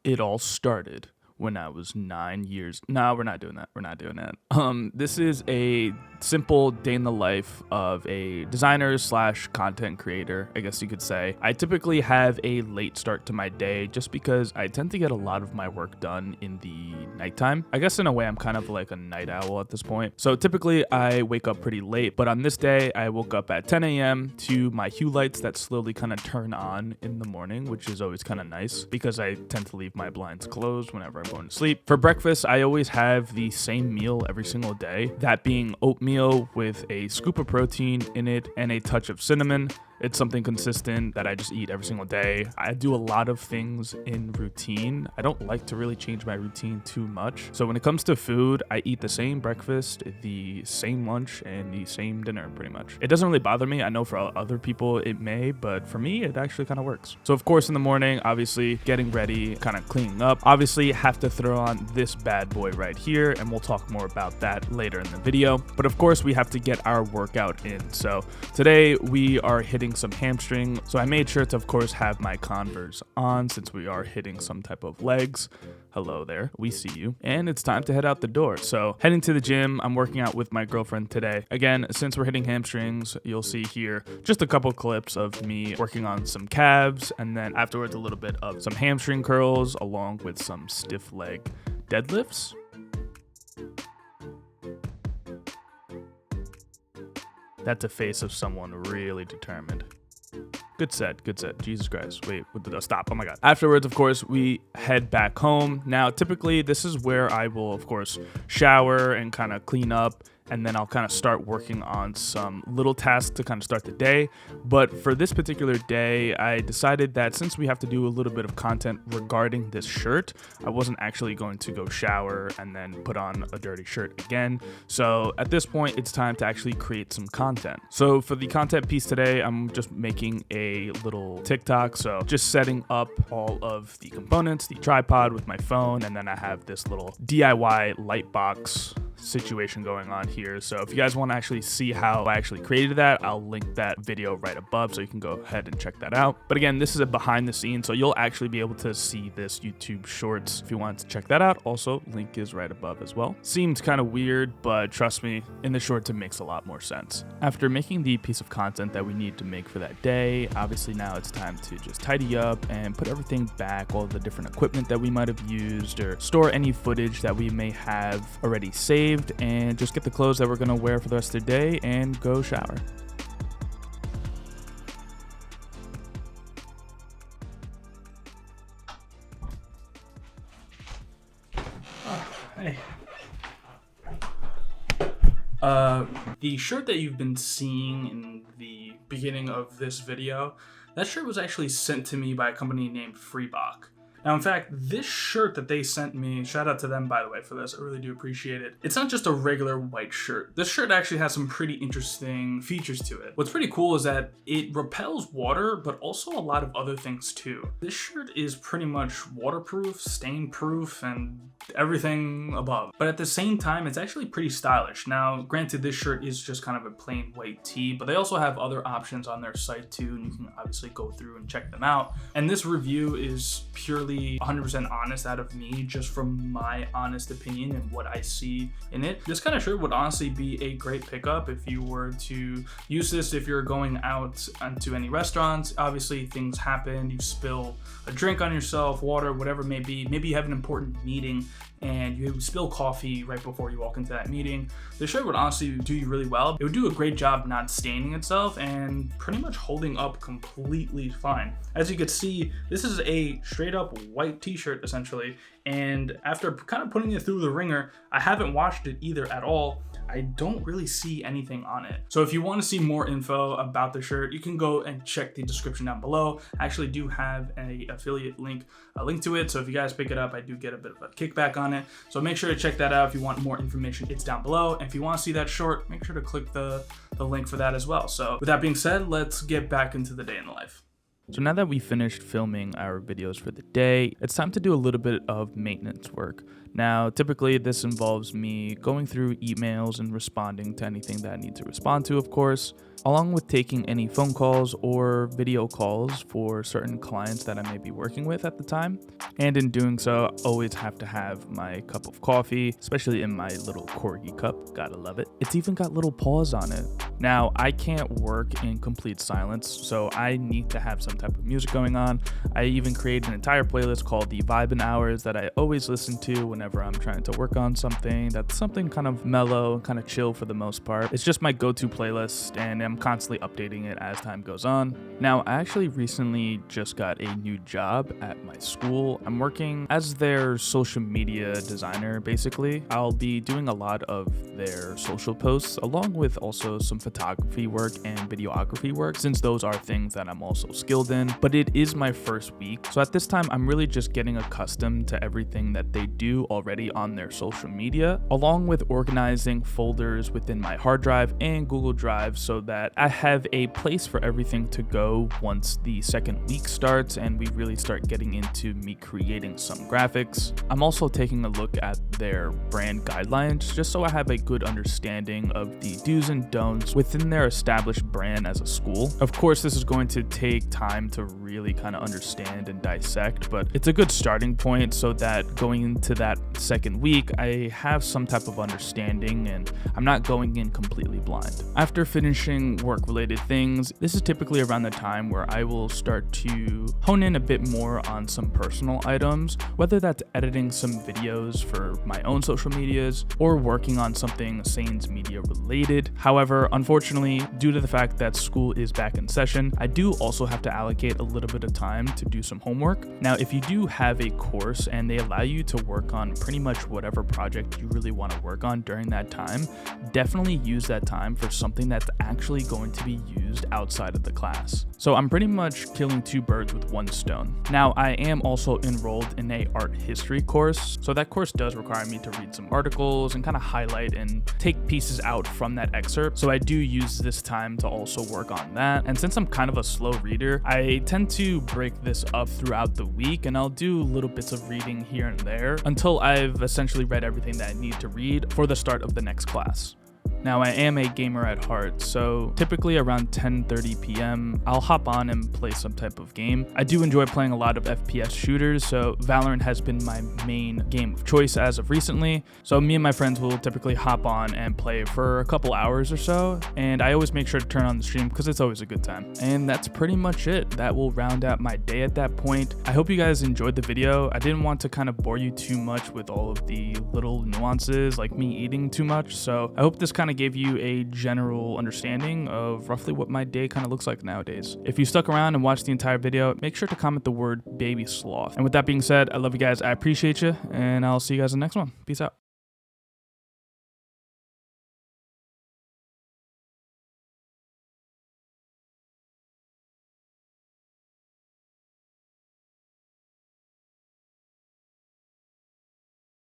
It all started when I was 9 years. No, we're not doing that. We're not doing that. This is a simple day in the life of a designer slash content creator, I guess you could say. I typically have a late start to my day just because I tend to get a lot of my work done in the nighttime. I guess in a way I'm kind of like a night owl at this point. So typically I wake up pretty late, but on this day I woke up at 10 a.m. to my hue lights that slowly kind of turn on in the morning, which is always kind of nice because I tend to leave my blinds closed whenever I'm going to sleep. For breakfast, I always have the same meal every single day, that being oatmeal with a scoop of protein in it and a touch of cinnamon. It's something consistent that I just eat every single day. I do a lot of things in routine. I don't like to really change my routine too much. So when it comes to food, I eat the same breakfast, the same lunch, and the same dinner pretty much. It doesn't really bother me. I know for other people it may, but for me, it actually kind of works. So of course in the morning, obviously getting ready, kind of cleaning up. Obviously have to throw on this bad boy right here, and we'll talk more about that later in the video. But of course we have to get our workout in. So today we are hitting some hamstring, so I made sure to of course have my Converse on since we are hitting some type of legs. Hello there, we see you. And it's time to head out the door. So heading to the gym, I'm working out with my girlfriend today. Again, since we're hitting hamstrings, you'll see here just a couple clips of me working on some calves, and then afterwards a little bit of some hamstring curls along with some stiff leg deadlifts. That's a face of someone really determined. Good set, good set. Jesus Christ. Wait, stop. Oh my God. Afterwards, of course, we head back home. Now, typically, this is where I will, of course, shower and kind of clean up. And then I'll kind of start working on some little tasks to kind of start the day. But for this particular day, I decided that since we have to do a little bit of content regarding this shirt, I wasn't actually going to go shower and then put on a dirty shirt again. So at this point, it's time to actually create some content. So for the content piece today, I'm just making a little TikTok. So just setting up all of the components, the tripod with my phone, and then I have this little DIY light box situation going on here. So if you guys want to actually see how I actually created that, I'll link that video right above so you can go ahead and check that out. But again, this is a behind the scenes, so you'll actually be able to see this YouTube shorts if you want to check that out. Also, link is right above as well. Seems kind of weird, but trust me, in the shorts it makes a lot more sense. After making the piece of content that we need to make for that day, obviously now it's time to just tidy up and put everything back, all the different equipment that we might have used, or store any footage that we may have already saved, and just get the clothes that we're going to wear for the rest of the day and go shower. Hey. The shirt that you've been seeing in the beginning of this video, that shirt was actually sent to me by a company named Fioboc. Now, in fact, this shirt that they sent me, shout out to them, by the way, for this. I really do appreciate it. It's not just a regular white shirt. This shirt actually has some pretty interesting features to it. What's pretty cool is that it repels water, but also a lot of other things too. This shirt is pretty much waterproof, stain-proof, and everything above. But at the same time, it's actually pretty stylish. Now, granted, this shirt is just kind of a plain white tee, but they also have other options on their site too, and you can obviously go through and check them out. And this review is purely 100% honest out of me, just from my honest opinion and what I see in it. This kind of shirt would honestly be a great pickup if you were to use this if you're going out into any restaurants. Obviously things happen, you spill a drink on yourself, water, whatever it may be. Maybe you have an important meeting and you spill coffee right before you walk into that meeting. This shirt would honestly do you really well. It would do a great job not staining itself and pretty much holding up completely fine. As you can see, this is a straight up white t-shirt essentially, and after kind of putting it through the ringer, I haven't washed it either at all. I don't really see anything on it. So if you want to see more info about the shirt, you can go and check the description down below. I actually do have an affiliate link, a link to it. So if you guys pick it up, I do get a bit of a kickback on it. So make sure to check that out. If you want more information, it's down below. And if you want to see that short, make sure to click the link for that as well. So with that being said, let's get back into the day in the life. So now that we finished filming our videos for the day, it's time to do a little bit of maintenance work. Now, typically this involves me going through emails and responding to anything that I need to respond to, of course, along with taking any phone calls or video calls for certain clients that I may be working with at the time. And in doing so, I always have to have my cup of coffee, especially in my little corgi cup. Gotta love it. It's even got little paws on it. Now, I can't work in complete silence, so I need to have some type of music going on. I even create an entire playlist called the Vibin' Hours that I always listen to whenever I'm trying to work on something that's something kind of mellow and kind of chill for the most part. It's just my go-to playlist, and I'm constantly updating it as time goes on. Now, I actually recently just got a new job at my school. I'm working as their social media designer, basically. I'll be doing a lot of their social posts, along with also some photography work and videography work, since those are things that I'm also skilled in. But it is my first week, so at this time, I'm really just getting accustomed to everything that they do already on their social media, along with organizing folders within my hard drive and Google Drive so that I have a place for everything to go once the second week starts and we really start getting into me creating some graphics. I'm also taking a look at their brand guidelines just so I have a good understanding of the do's and don'ts within their established brand as a school. Of course, this is going to take time to really kind of understand and dissect, but it's a good starting point so that going into that second week, I have some type of understanding and I'm not going in completely blind. After finishing work-related things, this is typically around the time where I will start to hone in a bit more on some personal items, whether that's editing some videos for my own social medias or working on something Sane's media related. However, unfortunately, due to the fact that school is back in session, I do also have to allocate a little bit of time to do some homework. Now, if you do have a course and they allow you to work on pretty much whatever project you really want to work on during that time, definitely use that time for something that's actually going to be used outside of the class. So I'm pretty much killing two birds with one stone. Now, I am also enrolled in a art history course, so that course does require me to read some articles and kind of highlight and take pieces out from that excerpt. So I do use this time to also work on that. And since I'm kind of a slow reader, I tend to break this up throughout the week, and I'll do little bits of reading here and there until I've essentially read everything that I need to read for the start of the next class. Now, I am a gamer at heart, so typically around 10:30 p.m., I'll hop on and play some type of game. I do enjoy playing a lot of FPS shooters, so Valorant has been my main game of choice as of recently. So me and my friends will typically hop on and play for a couple hours or so, and I always make sure to turn on the stream because it's always a good time. And that's pretty much it. That will round out my day at that point. I hope you guys enjoyed the video. I didn't want to kind of bore you too much with all of the little nuances like me eating too much, so I hope this kind of gave you a general understanding of roughly what my day kind of looks like nowadays. If you stuck around and watched the entire video, make sure to comment the word baby sloth. And with that being said, I love you guys, I appreciate you, and I'll see you guys in the next one. Peace out.